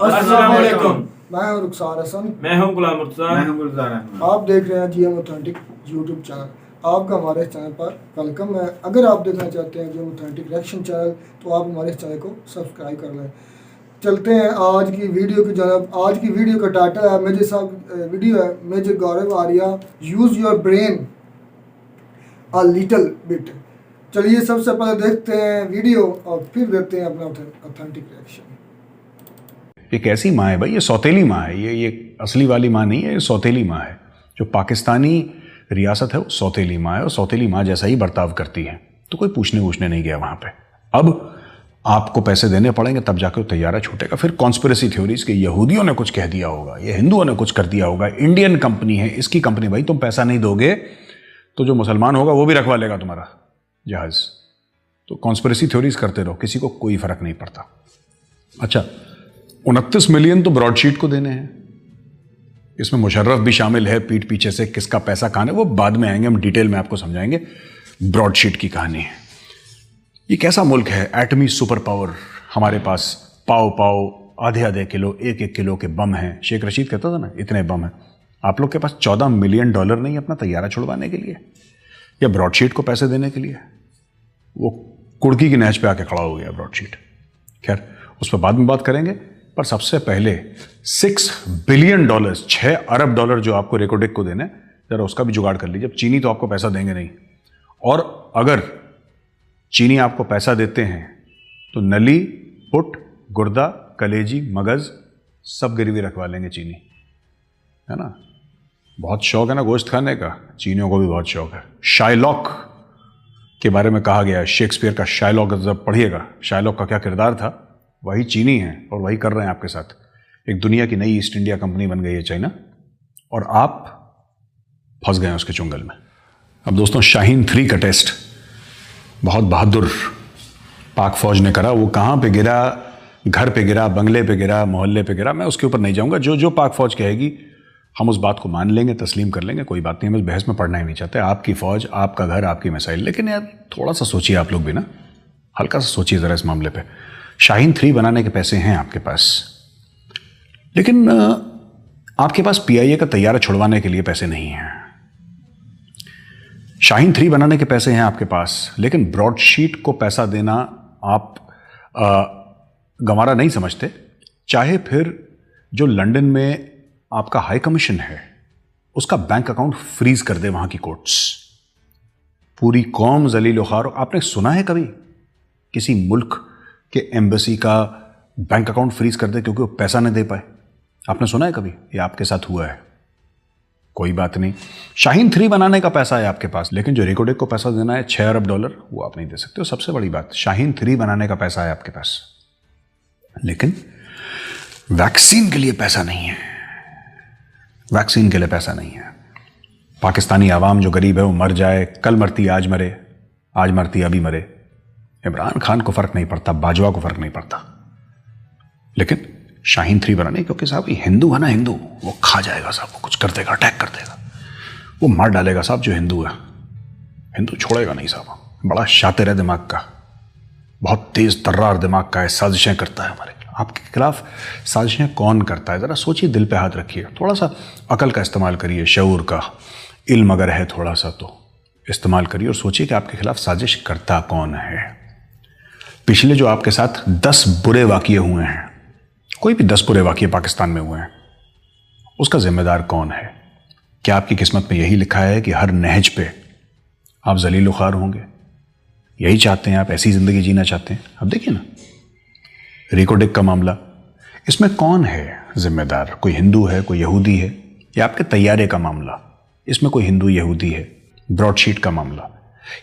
अस्सलाम वालेकुम। मैं हूं रुखसार हसन। मैं हूं गुलाम मुर्तज़ा। मैं हूं गुलजार अहमद। आप देख रहे हैं जीएम ऑथेंटिक यूट्यूब चैनल। आपका हमारे इस चैनल पर वेलकम है। अगर आप देखना चाहते हैं जीएम ऑथेंटिक रिएक्शन चैनल तो आप हमारे इस चैनल को सब्सक्राइब कर लें। चलते हैं आज की वीडियो की जानब। आज की वीडियो का टाइटल है मेजर साहब वीडियो है major Gaurav Arya use your brain a little bit. चलिए सबसे पहले देखते हैं वीडियो और फिर देखते हैं अपना ऑथेंटिक रिएक्शन। ये कैसी माँ है भाई? ये सौतेली माँ है। ये असली वाली माँ नहीं है, ये सौतेली माँ है। जो पाकिस्तानी रियासत है वो सौतेली माँ है और सौतेली माँ जैसा ही बर्ताव करती है। तो कोई पूछने नहीं गया वहाँ पे। अब आपको पैसे देने पड़ेंगे तब जाकर वो तैयारा छूटेगा। फिर कॉन्स्पिरेसी थ्योरीज के यहूदियों ने कुछ कह दिया होगा, ये हिंदुओं ने कुछ कर दिया होगा, इंडियन कंपनी है, इसकी कंपनी। भाई तुम पैसा नहीं दोगे तो जो मुसलमान होगा वो भी रखवा लेगा तुम्हारा जहाज। तो कॉन्स्पिरेसी थ्योरीज करते रहो, किसी को कोई फर्क नहीं पड़ता। अच्छा, 29 मिलियन तो ब्रॉडशीट को देने हैं। इसमें मुशर्रफ भी शामिल है। पीठ पीछे से किसका पैसा कहां है वो बाद में आएंगे, हम डिटेल में आपको समझाएंगे। ब्रॉडशीट की कहानी है। ये कैसा मुल्क है? एटमी सुपर पावर। हमारे पास पाव पाव आधे किलो 1 किलो के बम हैं। शेख रशीद कहता था ना इतने बम हैं। आप लोग के पास $14 मिलियन नहीं अपना तैयारा छुड़वाने के लिए या ब्रॉडशीट को पैसे देने के लिए। वो कुड़की की नहज पे आके खड़ा हो गया ब्रॉडशीट। खैर उस पर बाद में बात करेंगे, पर सबसे पहले $6 बिलियन 6 अरब डॉलर जो आपको रेकोडेक को देने, जरा उसका भी जुगाड़ कर लीजिए। अब चीनी तो आपको पैसा देंगे नहीं, और अगर चीनी आपको पैसा देते हैं तो नली, पुट, गुर्दा, कलेजी, मगज सब गिरवी रखवा लेंगे चीनी, है ना। बहुत शौक है ना गोश्त खाने का, चीनियों को भी बहुत शौक है। शाइलॉक के बारे में कहा गया है, शेक्सपियर का शाइलॉक जब पढ़िएगा, शाइलॉक का क्या किरदार था, वही चीनी है और वही कर रहे हैं आपके साथ। एक दुनिया की नई ईस्ट इंडिया कंपनी बन गई है चाइना, और आप फंस गए हैं उसके चुंगल में। अब दोस्तों, शाहीन 3 का टेस्ट बहुत बहादुर पाक फौज ने करा। वो कहाँ पे गिरा? घर पे गिरा, बंगले पे गिरा, मोहल्ले पे गिरा, मैं उसके ऊपर नहीं जाऊंगा। जो पाक फौज कहेगी हम उस बात को मान लेंगे, तस्लीम कर लेंगे, कोई बात नहीं। हम इस बहस में पढ़ना ही नहीं चाहते। आपकी फौज, आपका घर, आपकी मिसाइल। लेकिन यार थोड़ा सा सोचिए आप लोग भी ना, हल्का सा सोचिए ज़रा इस मामले पे। शाहीन 3 बनाने के पैसे हैं आपके पास, लेकिन आपके पास PIA का तैयारा छुड़वाने के लिए पैसे नहीं हैं। शाहीन 3 बनाने के पैसे हैं आपके पास, लेकिन ब्रॉडशीट को पैसा देना आप गंवारा नहीं समझते। चाहे फिर जो लंदन में आपका हाई कमीशन है उसका बैंक अकाउंट फ्रीज कर दे वहां की कोर्ट्स। पूरी कौम जलील ख्वार। आपने सुना है कभी किसी मुल्क के एम्बेसी का बैंक अकाउंट फ्रीज कर दे क्योंकि वो पैसा नहीं दे पाए? आपने सुना है कभी? ये आपके साथ हुआ है। कोई बात नहीं, शाहीन 3 बनाने का पैसा है आपके पास, लेकिन जो रेकोडेक को पैसा देना है $6 अरब, वो आप नहीं दे सकते हो। सबसे बड़ी बात, शाहीन 3 बनाने का पैसा है आपके पास, लेकिन वैक्सीन के लिए पैसा नहीं है। वैक्सीन के लिए पैसा नहीं है। पाकिस्तानी आवाम जो गरीब है वो मर जाए, कल मरती आज मरे, आज मरती अभी मरे। इमरान खान को फर्क नहीं पड़ता, बाजवा को फर्क नहीं पड़ता, लेकिन शाहीन 3 बनाने, क्योंकि साहब ये हिंदू है ना, हिंदू वो खा जाएगा साहब, वो कुछ कर देगा, अटैक कर देगा, वो मार डालेगा साहब जो हिंदू है। हिंदू छोड़ेगा नहीं साहब। बड़ा शातिर है दिमाग का, बहुत तेज तर्रार दिमाग का है, साजिशें करता है हमारे आपके खिलाफ। साजिशें कौन करता है? ज़रा सोचिए, दिल पे हाथ रखिए, थोड़ा सा अकल का इस्तेमाल करिए, शऊर का। इल्म अगर है थोड़ा सा तो इस्तेमाल करिए और सोचिए कि आपके खिलाफ साजिश करता कौन है। पिछले जो आपके साथ 10 बुरे वाक़ये हुए हैं, कोई भी 10 बुरे वाक़ये पाकिस्तान में हुए हैं, उसका जिम्मेदार कौन है? क्या आपकी किस्मत में यही लिखा है कि हर नहज पे आप जलील ख्वार होंगे? यही चाहते हैं आप? ऐसी ज़िंदगी जीना चाहते हैं? अब देखिए ना, रेकोडेक का मामला, इसमें कौन है जिम्मेदार? कोई हिंदू है, कोई यहूदी है? या आपके तैयारे का मामला, इसमें कोई हिंदू यहूदी है? ब्रॉडशीट का मामला,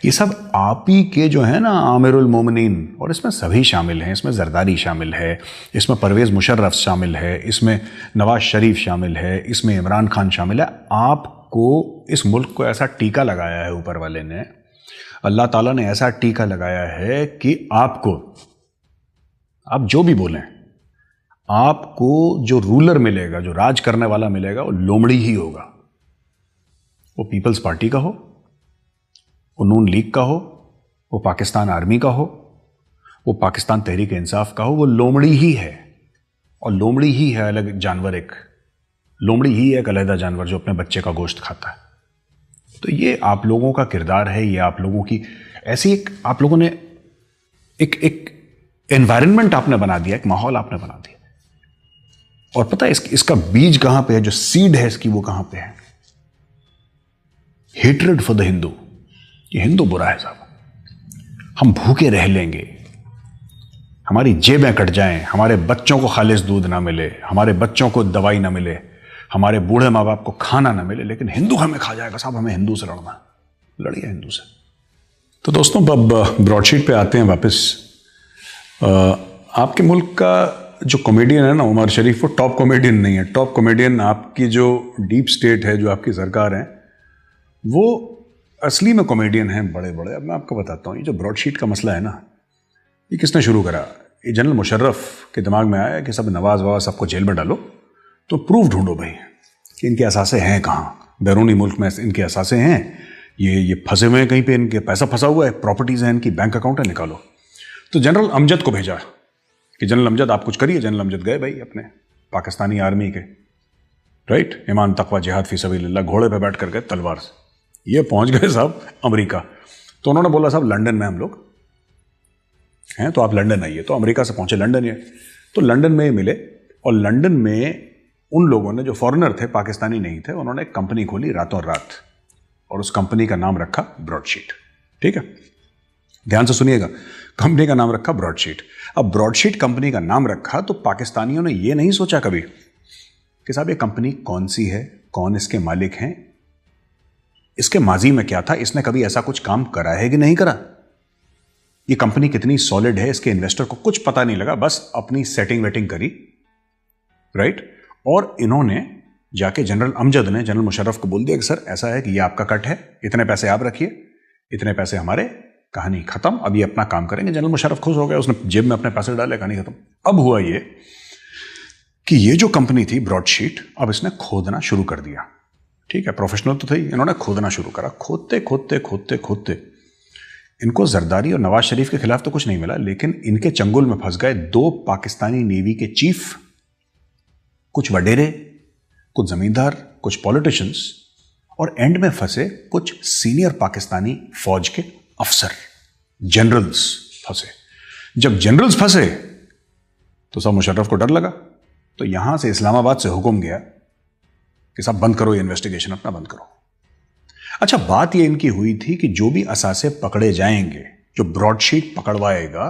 ये सब आप ही के जो है ना आमिरुल मोमिनीन, और इसमें सभी शामिल हैं। इसमें जरदारी शामिल है, इसमें परवेज़ मुशर्रफ शामिल है, इसमें नवाज शरीफ शामिल है, इसमें इमरान खान शामिल है। आपको, इस मुल्क को ऐसा टीका लगाया है ऊपर वाले ने, अल्लाह ताला ने ऐसा टीका लगाया है कि आपको, आप जो भी बोलें, आपको जो रूलर मिलेगा, जो राज करने वाला मिलेगा, वो लोमड़ी ही होगा। वो पीपल्स पार्टी का हो, वो नून लीग का हो, वो पाकिस्तान आर्मी का हो, वो पाकिस्तान तहरीक इंसाफ का हो, वो लोमड़ी ही है। और लोमड़ी ही है अलग जानवर, एक लोमड़ी ही है एक अलहदा जानवर जो अपने बच्चे का गोश्त खाता है। तो ये आप लोगों का किरदार है, ये आप लोगों की ऐसी एक, आप लोगों ने एक एनवायरनमेंट आपने बना दिया, एक माहौल आपने बना दिया। और पता है इसका बीज कहां पे है, जो सीड है इसकी वो कहां पे है? Hatred for the Hindu. ये हिंदू बुरा है साहब, हम भूखे रह लेंगे, हमारी जेबें कट जाएं, हमारे बच्चों को खालिस दूध ना मिले, हमारे बच्चों को दवाई ना मिले, हमारे बूढ़े माँ बाप को खाना ना मिले, लेकिन हिंदू हमें खा जाएगा साहब, हमें हिंदू से लड़ना, लड़िए हिंदू से। तो दोस्तों अब ब्रॉडशीट पे आते हैं वापस। आपके मुल्क का जो कॉमेडियन है ना उमर शरीफ, वो टॉप कॉमेडियन नहीं है। टॉप कॉमेडियन आपकी जो डीप स्टेट है, जो आपकी सरकार है, वो असली में कॉमेडियन हैं बड़े बड़े। अब मैं आपको बताता हूँ, ये जो ब्रॉडशीट का मसला है ना, ये किसने शुरू करा? ये जनरल मुशर्रफ के दिमाग में आया कि सब नवाज ववाज सबको जेल में डालो, तो प्रूफ ढूंढो भाई कि इनके असासे हैं कहाँ, बैरूनी मुल्क में इनके असासे हैं, ये फंसे हुए हैं कहीं पे, इनके पैसा फंसा हुआ है, प्रॉपर्टीज हैं इनकी, बैंक अकाउंट है, निकालो। तो जनरल अमजद को भेजा कि जनरल अमजद आप कुछ करिए। जनरल अमजद गए भाई अपने पाकिस्तानी आर्मी के, राइट, ईमान तकवा जिहाद फी सबीलिल्लाह, घोड़े पे बैठ कर गए तलवार से। ये पहुंच गए साहब अमेरिका। तो उन्होंने बोला साहब लंदन में हम लोग हैं, तो आप लंदन आइए। तो अमेरिका से पहुंचे लंदन, ये तो लंदन में मिले। और लंदन में उन लोगों ने, जो फॉरेनर थे, पाकिस्तानी नहीं थे, उन्होंने एक कंपनी खोली रातों रात, और उस कंपनी का नाम रखा ब्रॉडशीट। ठीक है, ध्यान से सुनिएगा, कंपनी का नाम रखा ब्रॉडशीट। अब ब्रॉडशीट कंपनी का नाम रखा तो पाकिस्तानियों ने यह नहीं सोचा कभी कि साहब ये कंपनी कौन सी है, कौन इसके मालिक हैं, इसके माजी में क्या था, इसने कभी ऐसा कुछ काम करा है कि नहीं करा, ये कंपनी कितनी सॉलिड है, इसके इन्वेस्टर को कुछ पता नहीं लगा, बस अपनी सेटिंग वेटिंग करी, राइट। और इन्होंने जाके जनरल अमजद ने जनरल मुशर्रफ को बोल दिया कि सर ऐसा है कि ये आपका कट है, इतने पैसे आप रखिए, इतने पैसे हमारे, कहानी खत्म, अब ये अपना काम करेंगे। जनरल मुशर्रफ खुश हो गया, उसने जेब में अपने पैसे डाले, कहानी खत्म। अब हुआ ये कि ये जो कंपनी थी ब्रॉडशीट, अब इसने खोदना शुरू कर दिया। ठीक है, प्रोफेशनल तो थे, इन्होंने खोदना शुरू करा। खोदते खोदते खोदते खोदते इनको जरदारी और नवाज शरीफ के खिलाफ तो कुछ नहीं मिला, लेकिन इनके चंगुल में फंस गए 2 पाकिस्तानी नेवी के चीफ, कुछ वडेरे, कुछ जमींदार, कुछ पॉलिटिशियंस, और एंड में फंसे कुछ सीनियर पाकिस्तानी फौज के अफसर, जनरल्स फंसे। जब जनरल्स फंसे तो सब मुशर्रफ को डर लगा, तो यहां से इस्लामाबाद से हुक्म गया कि सब बंद करो, ये इन्वेस्टिगेशन अपना बंद करो। अच्छा, बात ये इनकी हुई थी कि जो भी असासे पकड़े जाएंगे, जो ब्रॉडशीट पकड़वाएगा,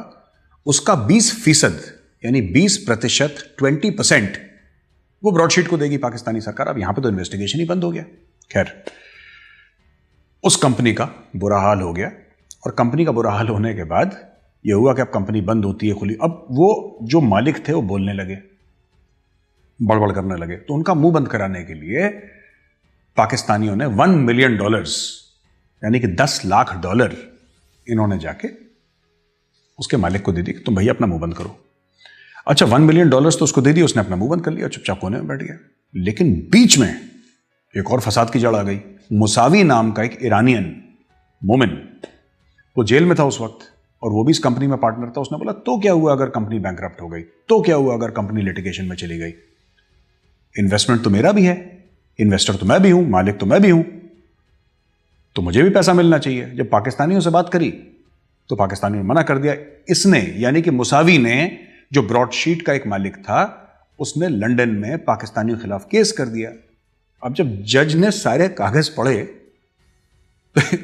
उसका 20% यानी 20%, 20% वो ब्रॉडशीट को देगी पाकिस्तानी सरकार। अब यहां पे तो इन्वेस्टिगेशन ही बंद हो गया। खैर, उस कंपनी का बुरा हाल हो गया, और कंपनी का बुरा हाल होने के बाद यह हुआ कि अब कंपनी बंद होती है, खुली। अब वो जो मालिक थे वो बोलने लगे, बड़बड़ करने लगे। तो उनका मुंह बंद कराने के लिए पाकिस्तानियों ने $1 मिलियन यानी कि $10 लाख इन्होंने जाके उसके मालिक को दे दी कि तुम भैया अपना मुंह बंद करो। अच्छा, $1 मिलियन तो उसको दे दिया, उसने अपना मुंह बंद कर लिया, चुपचाप कोने में बैठ गया। लेकिन बीच में एक और फसाद की जड़ आ गई। मुसावी नाम का एक ईरानियन मोमिन, वो जेल में था उस वक्त, और वो भी इस कंपनी में पार्टनर था। उसने बोला तो क्या हुआ अगर कंपनी बैंकरप्ट हो गई, तो क्या हुआ अगर कंपनी लिटिगेशन में चली गई, इन्वेस्टमेंट तो मेरा भी है, इन्वेस्टर तो मैं भी हूं, मालिक तो मैं भी हूं, तो मुझे भी पैसा मिलना चाहिए। जब पाकिस्तानियों से बात करी तो पाकिस्तानियों ने मना कर दिया। इसने, यानी कि मुसावी ने, जो ब्रॉडशीट का एक मालिक था, उसने लंदन में पाकिस्तानियों के खिलाफ केस कर दिया। अब जब जज ने सारे कागज पढ़े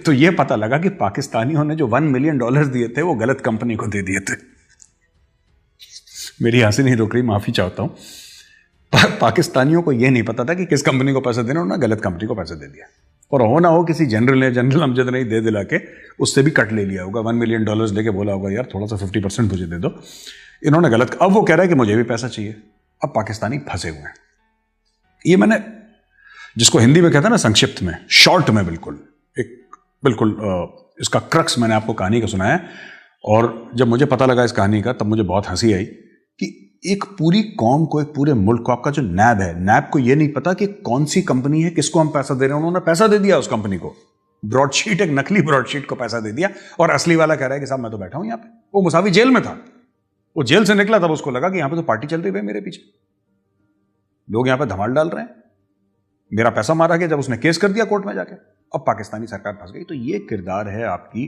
तो यह पता लगा कि पाकिस्तानियों ने जो $1 मिलियन दिए थे वो गलत कंपनी को दे दिए थे। मेरी हंसी नहीं रुक रही, माफी चाहता हूं। पाकिस्तानियों को यह नहीं पता था कि किस कंपनी को पैसे देना, उन्होंने गलत कंपनी को पैसे दे दिया। और हो ना हो किसी जनरल अमजद ने दे दिला के उससे भी कट ले लिया होगा, $1 मिलियन लेके बोला होगा यार थोड़ा सा 50% मुझे दे दो। इन्होंने गलत, अब वो कह रहा है कि मुझे भी पैसा चाहिए। अब पाकिस्तानी फंसे हुए हैं। ये मैंने, जिसको हिंदी में कहता है ना संक्षिप्त में, शॉर्ट में, बिल्कुल इसका क्रक्स मैंने आपको कहानी का सुनाया। और जब मुझे पता लगा इस कहानी का, तब मुझे बहुत हंसी आई कि एक पूरी कौम को, एक पूरे मुल्क को, आपका जो नैब है, नैब को यह नहीं पता कि कौन सी कंपनी है, किसको हम पैसा दे रहे हैं। उन्होंने पैसा दे दिया उस कंपनी को, ब्रॉडशीट, एक नकली ब्रॉडशीट को पैसा दे दिया और असली वाला कह रहा है कि साहब मैं तो बैठा हूं यहां पे। वो मुसावी जेल में था, वो जेल से निकला तब उसको लगा कि यहां पे तो पार्टी चल रही है मेरे पीछे, लोग यहां पे धमाल डाल रहे हैं, मेरा पैसा मारा गया। जब उसने केस कर दिया कोर्ट में जाके, अब पाकिस्तानी सरकार फंस गई। तो ये किरदार है आपकी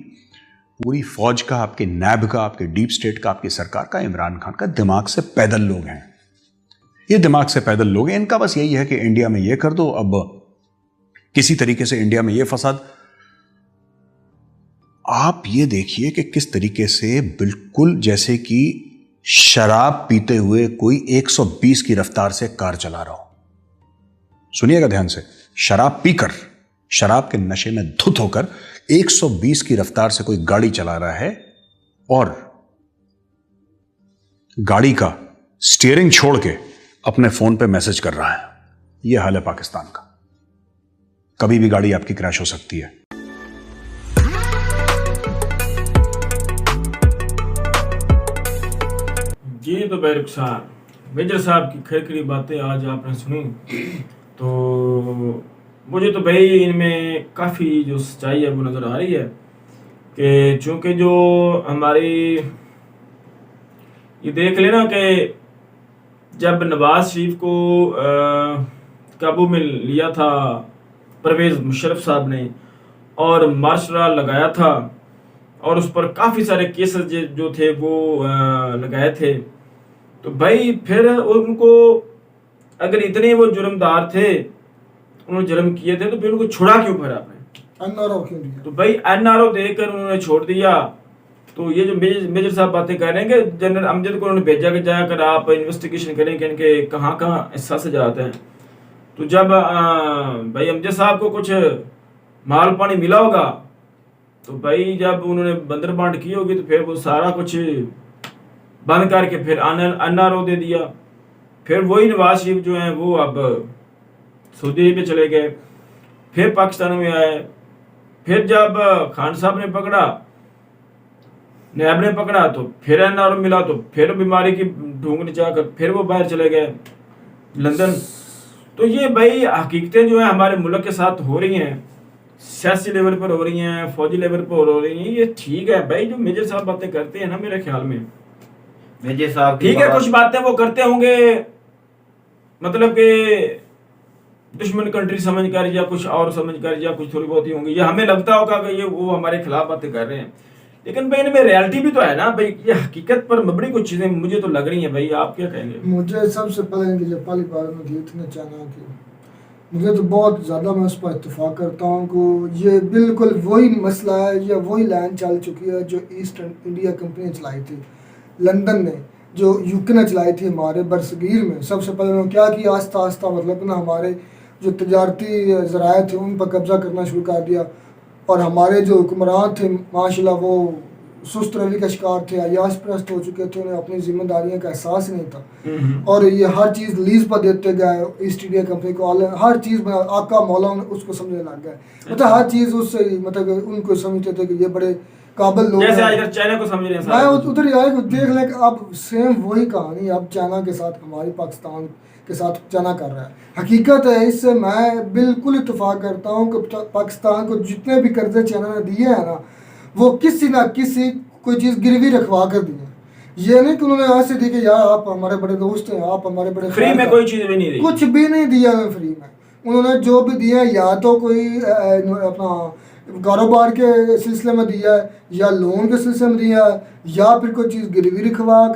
पूरी फौज का, आपके नैब का, आपके डीप स्टेट का, आपकी सरकार का, इमरान खान का। दिमाग से पैदल लोग हैं ये, दिमाग से पैदल लोग हैं। इनका बस यही है कि इंडिया में ये कर दो, अब किसी तरीके से इंडिया में ये फसाद। आप ये देखिए कि किस तरीके से बिल्कुल जैसे कि शराब पीते हुए कोई 120 की रफ्तार से कार चला रहा हो। सुनिएगा ध्यान से, शराब पीकर, शराब के नशे में धुत होकर 120 की रफ्तार से कोई गाड़ी चला रहा है और गाड़ी का स्टीयरिंग छोड़ के अपने फोन पे मैसेज कर रहा है। यह हाल है पाकिस्तान का। कभी भी गाड़ी आपकी क्रैश हो सकती है। जी तो भाई रुखसार मेजर साहब की खरी बातें आज आपने सुनी, तो मुझे तो भाई इनमें काफ़ी जो सच्चाई है वो नज़र आ रही है कि चूँकि जो हमारी ये देख लेना कि जब नवाज शरीफ को काबू में लिया था परवेज़ मुशर्रफ साहब ने और मार्शल लॉ लगाया था और उस पर काफ़ी सारे केसेस जो थे वो लगाए थे, तो भाई फिर उनको अगर इतने वो जुर्मदार थे, उन्होंने जुर्म किए थे, तो फिर उनको छुड़ा क्यों फिर आपने? एनआरओ क्यों दिया? तो भाई एनआरओ देकर उन्होंने छोड़ दिया। तो ये जो मेजर साहब बातें कह रहे हैं कि जनरल अमजद को उन्होंने भेजा कि जाकर आप इन्वेस्टिगेशन करें कि इनके कहाँ कहाँ हिस्सा से जाते हैं। तो जब भाई अमजद साहब को कुछ माल पानी मिला होगा, तो भाई जब उन्होंने बंदर बांट की होगी, तो फिर वो सारा कुछ बंद करके फिर एनआरओ दे दिया। फिर वही नवाज शरीफ जो हैं वो अब सऊदी पे चले गए, फिर पाकिस्तान में आए। फिर जब खान साहब ने पकड़ा, नैब ने पकड़ा, तो फिर एनआरओ मिला, तो फिर बीमारी की ढूंढ जाकर फिर वो बाहर चले गए लंदन। तो ये भाई हकीकतें जो है हमारे मुल्क के साथ हो रही हैं, सियासी लेवल पर हो रही हैं, फौजी लेवल पर हो रही हैं। ये ठीक है भाई, जो मेजर साहब बातें करते हैं ना, मेरे ख्याल में मेजर साहब ठीक है, कुछ बातें वो करते होंगे मतलब कि दुश्मन कंट्री समझ कर या कुछ और समझ कर या कुछ थोड़ी बहुत ही होंगी, या हमें लगता होगा कि ये वो हमारे खिलाफ बातें कर रहे हैं, लेकिन भाई इनमें रियलिटी भी तो है ना भाई। ये हकीकत पर मबनी कुछ चीजें मुझे तो लग रही हैं भाई। आप क्या कहेंगे? मुझे सबसे पहले इनकी जापानी बारे में इतने चाहना कि मुझे तो बहुत ज़्यादा, मैं उस पर इत्तेफाक करता हूँ कि ये बिल्कुल वही मसला है या वही लाइन चल चुकी है जो ईस्ट इंडिया कंपनी ने चलाई थी लंदन ने, जो यूके ने चलाई थी हमारे बरसगीर में। सबसे पहले उन्होंने क्या किया, आस्ता आस्ता मतलब ना हमारे जो तजारती ज़राए थे उन पर कब्ज़ा करना शुरू कर दिया, और हमारे जो हुक्मरान थे माशाल्लाह वो सुस्त रवि का शिकार थे, अयाश परस्त हो चुके थे, उन्हें अपनी जिम्मेदारियों का एहसास ही नहीं था, और ये हर चीज़ लीज पर देते गए ईस्ट इंडिया कंपनी को। हर चीज़ में आका मौला उसको समझने लग गए, मतलब हर चीज़ उससे मतलब उनको समझते थे कि ये बड़े काबिल लोग जैसे आज चाइना को समझ रहे हैं। मैं उधर ही आए देख लें कि अब सेम वही कहानी अब चाइना के साथ, हमारी पाकिस्तान के साथ चाइना कर रहा है। हकीकत है, इससे मैं बिल्कुल इत्तेफाक करता हूँ कि पाकिस्तान को जितने भी कर्जे चाइना ने दिए हैं ना, वो किसी ना किसी कोई चीज़ गिरवी रखवा कर दिए। ये नहीं कि उन्होंने ऐसे दी कि यार आप हमारे बड़े दोस्त हैं, आप हमारे बड़े फ्री में कोई चीज़ भी नहीं दी, कुछ भी नहीं दिया फ्री में। उन्होंने जो भी दिया या तो कोई अपना कारोबार के सिलसिले में दिया है, या लोन के सिलसिले में दिया है, या फिर कोई चीज़ गिरवी रखवा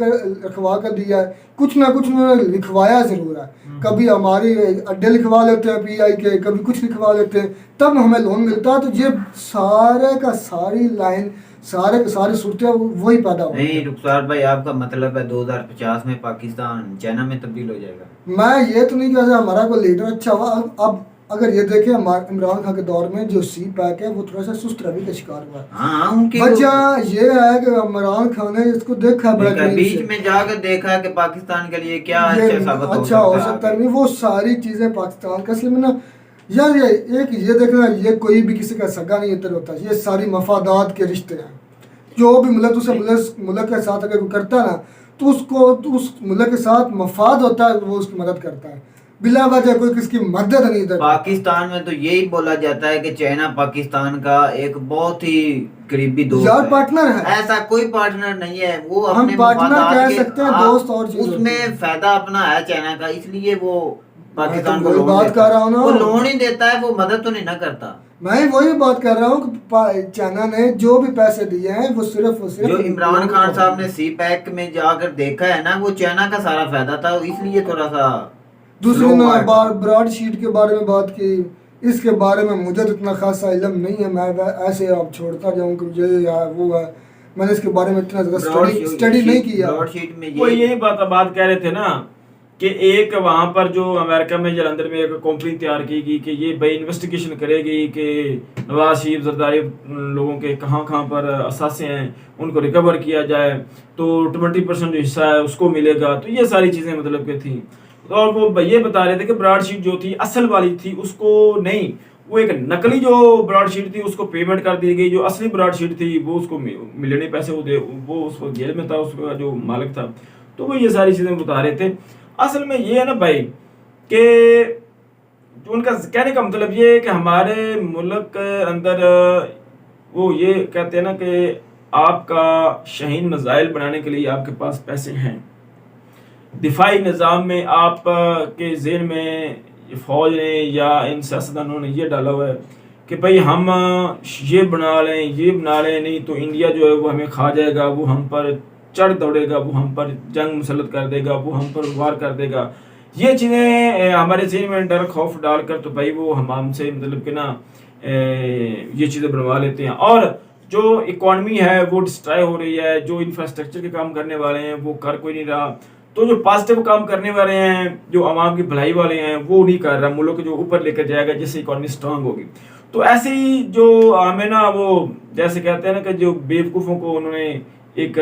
कर दिया है। कुछ ना कुछ उन्होंने लिखवाया ज़रूर है। कभी हमारी अड्डे लिखवा लेते हैं पीआई के, कभी कुछ लिखवा लेते हैं, तब हमें लोन मिलता है। तो ये सारे का सारी लाइन, सारे के सारी सूरतें वही पैदा हो। नहीं रुखसार भाई, आपका मतलब है 2050 में पाकिस्तान चाइना में तब्दील हो जाएगा? मैं ये तो नहीं कहता हमारा कोई लीडर अच्छा हुआ। अब अगर ये देखें इमरान खान के दौर में जो सी पैक है वो थोड़ा सा सुस्त रवि का शिकार हुआ है। वजह ये है कि इमरान खान ने इसको देखा बड़ा बीच में जाकर देखा कि पाकिस्तान के लिए क्या अच्छा हो सकता है। नहीं, वो सारी चीजें पाकिस्तान का असली में ना यार, ये देखना, ये कोई भी किसी का सगा नहीं इतर होता, ये सारी मफादात के रिश्ते हैं। जो भी मुल्क उसे मुल्क के साथ अगर करता है ना, तो उसको तो उस मुल्क के साथ मफाद होता है, वो उसकी मदद करता है। बिला वजह कोई किसकी मदद नहीं करता। पाकिस्तान में तो यही बोला जाता है कि चाइना पाकिस्तान का एक बहुत ही करीबी दोस्त यार है। पार्टनर है, ऐसा कोई पार्टनर नहीं है, वो हम अपने पार्टनर मफादात कह के सकते हैं, दोस्त और चीज होती है। उसमें फायदा अपना है चाइना का, इसलिए वो पाकिस्तान को वही लोन बात देता कर रहा हूँ है। ना। वो लोन ही देता है, वो मदद तो नहीं ना करता। मैं वही बात कर रहा हूँ कि चाइना ने जो भी पैसे दिए हैं वो सिर्फ जो इमरान खान साहब ने सी पैक में जाकर देखा है ना, वो चाइना का सारा फायदा था, इसलिए थोड़ा सा दूसरी slow ने हुआ है। ब्रॉड शीट के बारे में बात की, इसके बारे में मुझे तो इतना खासा इल्म नहीं है, मैं ऐसे अब छोड़ता जाऊँ कि ये है वो है, मैंने इसके बारे में इतना ज़्यादा स्टडी नहीं किया। ब्रॉड शीट में वो ये यही बात कह रहे थे ना कि एक वहां पर जो अमेरिका में जलंधर में एक कंपनी तैयार की गई कि ये भाई इन्वेस्टिगेशन करेगी कि नवाज शरीफ जरदारी लोगों के कहाँ पर असासे हैं उनको रिकवर किया जाए, तो 20% जो हिस्सा है उसको मिलेगा। तो ये सारी चीज़ें मतलब कि थी, और वो ये बता रहे थे कि ब्रॉडशीट जो थी असल वाली थी उसको नहीं, वो एक नकली जो ब्रॉडशीट थी उसको पेमेंट कर दी गई, जो असली ब्रॉडशीट थी वो उसको मिले नहीं पैसे, वो उस जेल में था, उसका जो मालिक था। तो वो ये सारी चीज़ें बता रहे थे। असल में ये है ना भाई कि जो उनका कहने का मतलब ये है कि हमारे मुल्क के अंदर वो ये कहते हैं ना कि आपका शहीन मिसाइल बनाने के लिए आपके पास पैसे हैं, दिफाई निज़ाम में आप के ज़हन में फ़ौज ने या इन सियासतदानों ने ये डाला हुआ है कि भाई हम ये बना लें नहीं तो इंडिया जो है वो हमें खा जाएगा, वो हम पर चढ़ दौड़ेगा, वो हम पर जंग मुसल्लत कर देगा, वो हम पर वार कर देगा। ये चीज़ें हमारे ज़हन में डर खौफ डालकर तो भाई वो हमसे मतलब कि ना ये चीज़ें बनवा लेते हैं, और जो इकॉनमी है वो डिस्ट्रॉय हो रही है, जो इंफ्रास्ट्रक्चर के काम करने वाले हैं वो कर कोई नहीं रहा, तो जो पॉजिटिव काम करने वाले हैं, जो आवाम की भलाई वाले हैं वो नहीं कर रहा, मुल्क जो ऊपर लेकर जाएगा जिससे इकॉनमी स्ट्रांग होगी। तो ऐसे ही जो हमें ना वो जैसे कहते हैं ना कि जो बेवकूफ़ों को उन्होंने एक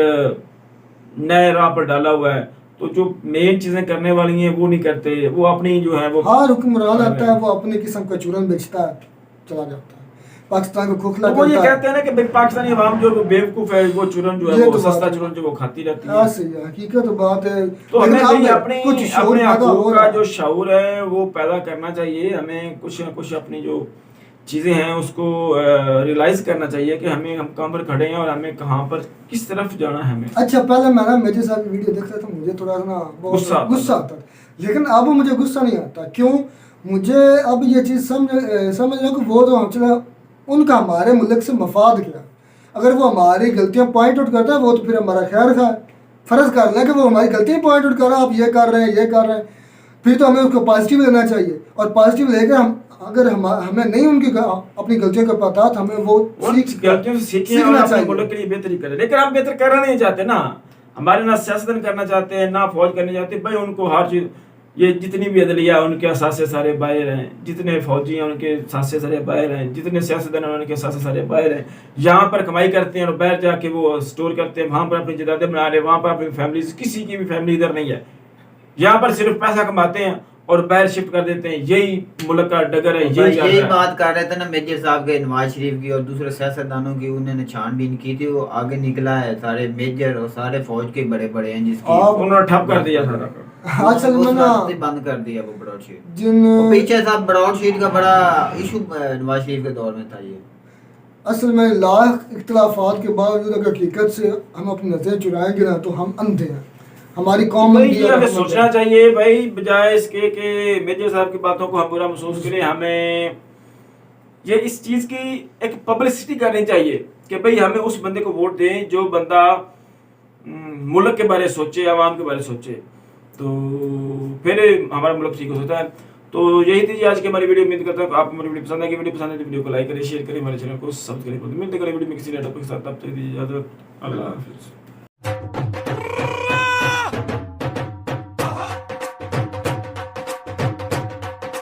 नए राह पर डाला हुआ है, तो जो मेन चीज़ें करने वाली हैं वो नहीं करते, वो अपनी जो है वो हर हुक्मरान आता है वो अपनी किस्म का चूरन बेचता है, चला जाता है, पाकिस्तान को खोखला तो वो ये करता है। कहते हैं ना कि भाई पाकिस्तानी अवाम जो बेवकूफ़ है, वो चूरन जो है ये वो तो सस्ता बात है। चूरन जो वो खाती रहती है। हाँ सही है, हकीकत बात है। तो हमें लेकिन भाई अब अपने कुछ शऊर पैदा हो हकूक़ रहा का है। जो शऊर है वो पैदा करना चाहिए, हमें कुछ ना कुछ अपनी जो चीज़ें हैं उसको रियलाइज़ करना चाहिए कि हमें हम कहाँ पर खड़े हैं और हमें कहाँ पर किस तरफ जाना है हमें। अच्छा पहले मैं ना मेजर साहब की वीडियो देखता था, मुझे थोड़ा सा ना गुस्सा गुस्सा आता था, लेकिन अब मुझे गुस्सा नहीं आता। क्यों? मुझे अब ये चीज़ समझ रहा कि वो तो हम चला उनका हमारे मुल्क से मफाद क्या, अगर वो हमारी गलतियाँ पॉइंट आउट करता है वो तो फिर हमारा खैर खा फ़र्ज़ कर लें कि वो हमारी गलतियाँ पॉइंट आउट कर रहा है, आप ये कर रहे हैं, फिर तो हमें उसको पॉजिटिव लेना चाहिए, और पॉजिटिव लेकर हम अगर हमें नहीं उनकी अपनी गलतियों का पता तो हमें वो गलतियों से सीखें और अपने मुल्क के लिए बेहतरी करें। लेकिन हम बेहतर करना नहीं चाहते ना, हमारे ना सियासतन करना चाहते हैं ना फौज करना चाहते। भाई उनको हर चीज़, ये जितनी भी अदलिया उनके असासे सारे बाहर हैं, जितने फौजी हैं उनके असासे सारे बाहर हैं, जितने सियासतदान हैं उनके असासे सारे बाहर हैं। यहाँ पर कमाई करते हैं और बाहर जाके वो स्टोर करते हैं, वहाँ पर अपनी जायदादें बना रहे हैं, वहाँ पर अपनी फैमिली, किसी की भी फैमिली इधर नहीं है। यहाँ पर सिर्फ पैसा कमाते हैं और बाहर शिफ्ट कर देते हैं, यही मुल्क का डगर है। यही बात कर रहे थे ना मेजर साहब के, नवाज शरीफ की और दूसरे सियासतदानों की उन्होंने छानबीन की थी, वो आगे निकला है, सारे मेजर और सारे फौज के बड़े बड़े हैं जिसकी उन्होंने ठप कर दिया था, असल में ना बंद कर दिया वो ब्रॉडशीट। जिन पीछे साहब ब्रॉडशीट का बड़ा इशू नवाज शरीफ के दौर में था। ये असल में लाख इख्तलाफात के बावजूद अगर हकीकत से हम अपनी नजरें चुराएंगे ना तो हम अंधे हैं, हमारी कौम हमें सोचना चाहिए भाई, बजाय इसके कि मेजर साहब की बातों को हम बुरा महसूस करें, हमें ये इस चीज़ की एक पब्लिसिटी करनी चाहिए कि भाई हमें उस बंदे को वोट दें जो बंदा मुल्क के बारे सोचे, आवाम के बारे सोचे, तो फिर हमारा मुल्क ठीक हो सकता है। तो यही थी आज की हमारी वीडियो। उम्मीद करता हूँ आपको हमारी वीडियो पसंद आएगी। वीडियो पसंद है तो वीडियो को लाइक करें, शेयर करें, हमारे चैनल को सब्सक्राइब करें। मिलते हैं वीडियो में किसी नए टॉपिक के साथ, तब तक दीजिए इजाजत। अल्लाह हाफिज़।